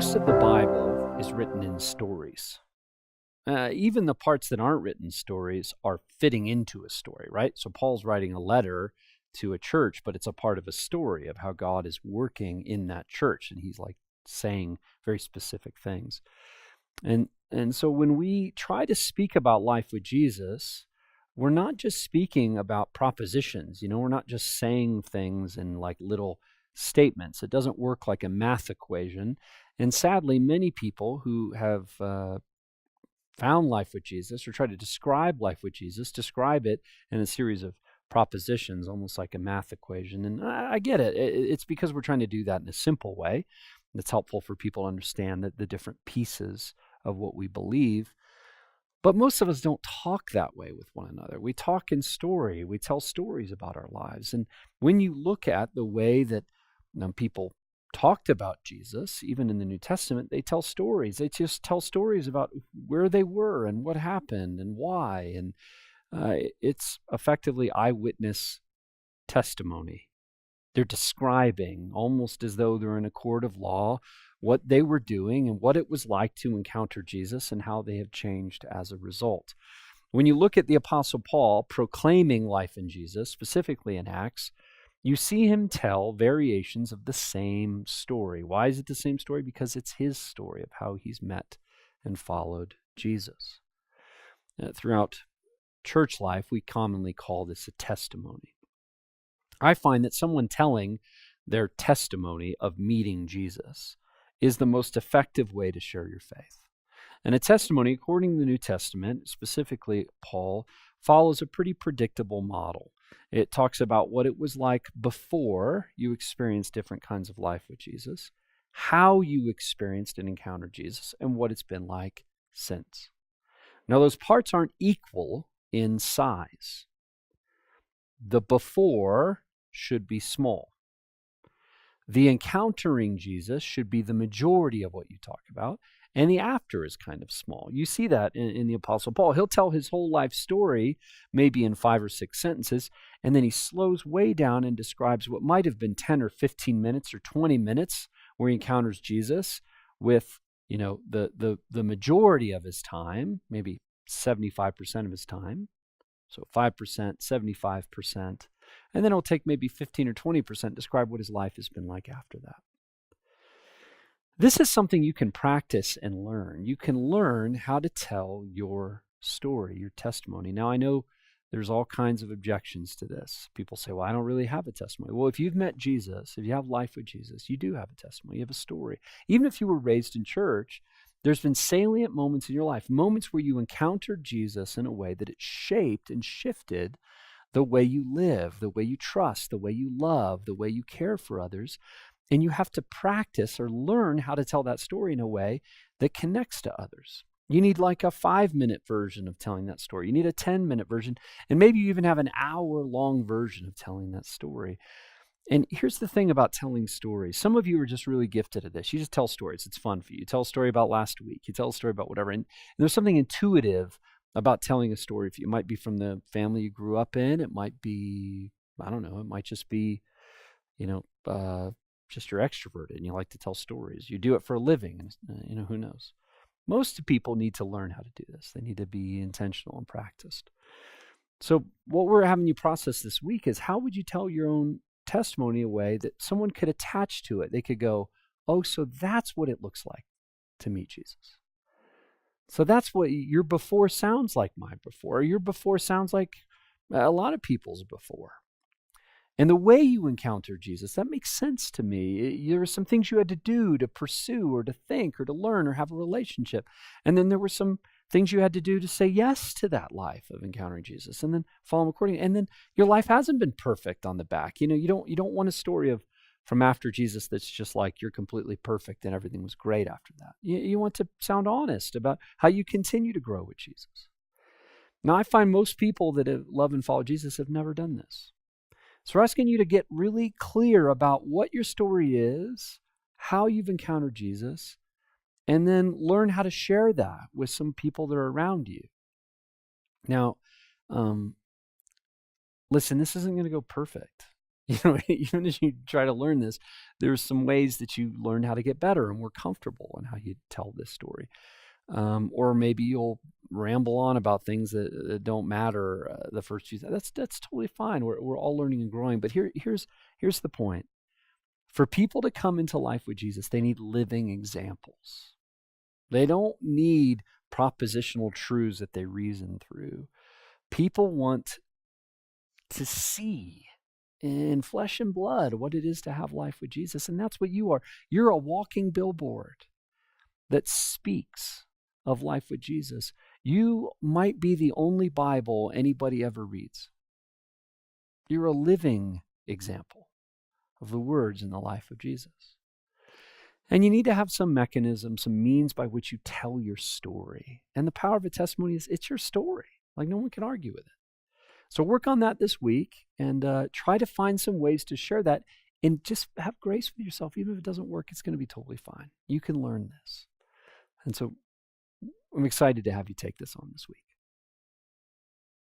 Most of the Bible is written in stories. Even the parts that aren't written in stories are fitting into a story, right? So Paul's writing a letter to a church, but it's a part of a story of how God is working in that church, and he's like saying very specific things. And so when we try to speak about life with Jesus, we're not just speaking about propositions. We're not just saying things in like little statements. It doesn't work like a math equation. And sadly, many people who have found life with Jesus or try to describe life with Jesus describe it in a series of propositions, almost like a math equation. And I get it. It's because we're trying to do that in a simple way. That's helpful for people to understand the different pieces of what we believe. But most of us don't talk that way with one another. We talk in story. We tell stories about our lives. And when you look at the way that people talked about Jesus, even in the New Testament, they tell stories. They just tell stories about where they were and what happened and why. And it's effectively eyewitness testimony. They're describing, almost as though they're in a court of law, what they were doing and what it was like to encounter Jesus and how they have changed as a result. When you look at the Apostle Paul proclaiming life in Jesus, specifically in Acts, you see him tell variations of the same story. Why is it the same story? Because it's his story of how he's met and followed Jesus. Throughout church life, we commonly call this a testimony. I find that someone telling their testimony of meeting Jesus is the most effective way to share your faith. And a testimony, according to the New Testament, specifically Paul, follows a pretty predictable model. It talks about what it was like before you experienced different kinds of life with Jesus, how you experienced and encountered Jesus, and what it's been like since. Now, those parts aren't equal in size. The before should be small. The encountering Jesus should be the majority of what you talk about, and the after is kind of small. You see that in the Apostle Paul. He'll tell his whole life story, maybe in 5 or 6 sentences, and then he slows way down and describes what might have been 10 or 15 minutes or 20 minutes where he encounters Jesus with, the majority of his time, maybe 75% of his time. So 5%, 75%. And then it'll take maybe 15 or 20% to describe what his life has been like after that. This is something you can practice and learn. You can learn how to tell your story, your testimony. Now, I know there's all kinds of objections to this. People say, well, I don't really have a testimony. Well, if you've met Jesus, if you have life with Jesus, you do have a testimony. You have a story. Even if you were raised in church, there's been salient moments in your life, moments where you encountered Jesus in a way that it shaped and shifted the way you live, the way you trust, the way you love, the way you care for others. And you have to practice or learn how to tell that story in a way that connects to others. You need like a 5-minute version of telling that story. You need a 10-minute version. And maybe you even have an hour-long version of telling that story. And here's the thing about telling stories. Some of you are just really gifted at this. You just tell stories. It's fun for you. You tell a story about last week. You tell a story about whatever. And there's something intuitive about telling a story. It might be from the family you grew up in. It might be, I don't know, it might just be, just you're extroverted and you like to tell stories. You do it for a living, and who knows. Most people need to learn how to do this. They need to be intentional and practiced. So what we're having you process this week is, how would you tell your own testimony in a way that someone could attach to it? They could go, oh, so that's what it looks like to meet Jesus. So that's what your before sounds like my before. Or your before sounds like a lot of people's before. And the way you encounter Jesus, that makes sense to me. There were some things you had to do to pursue or to think or to learn or have a relationship. And then there were some things you had to do to say yes to that life of encountering Jesus and then follow him accordingly. And then your life hasn't been perfect on the back. You don't want a story from after Jesus that's just like you're completely perfect and everything was great after that. You want to sound honest about how you continue to grow with Jesus. Now, I find most people that have love and follow Jesus have never done this. So we're asking you to get really clear about what your story is, how you've encountered Jesus, and then learn how to share that with some people that are around you. Now, listen, this isn't going to go perfect. Even as you try to learn this, there's some ways that you learn how to get better and more comfortable in how you tell this story. Or maybe you'll ramble on about things that don't matter the first few. That's totally fine. We're all learning and growing. But here's the point. For people to come into life with Jesus, they need living examples. They don't need propositional truths that they reason through. People want to see in flesh and blood what it is to have life with Jesus. And that's what you are. You're a walking billboard that speaks of life with Jesus. You might be the only Bible anybody ever reads. You're a living example of the words in the life of Jesus. And you need to have some mechanism, some means by which you tell your story. And the power of a testimony is it's your story. Like, no one can argue with it. So work on that this week and try to find some ways to share that, and just have grace with yourself. Even if it doesn't work, it's going to be totally fine. You can learn this. And so I'm excited to have you take this on this week.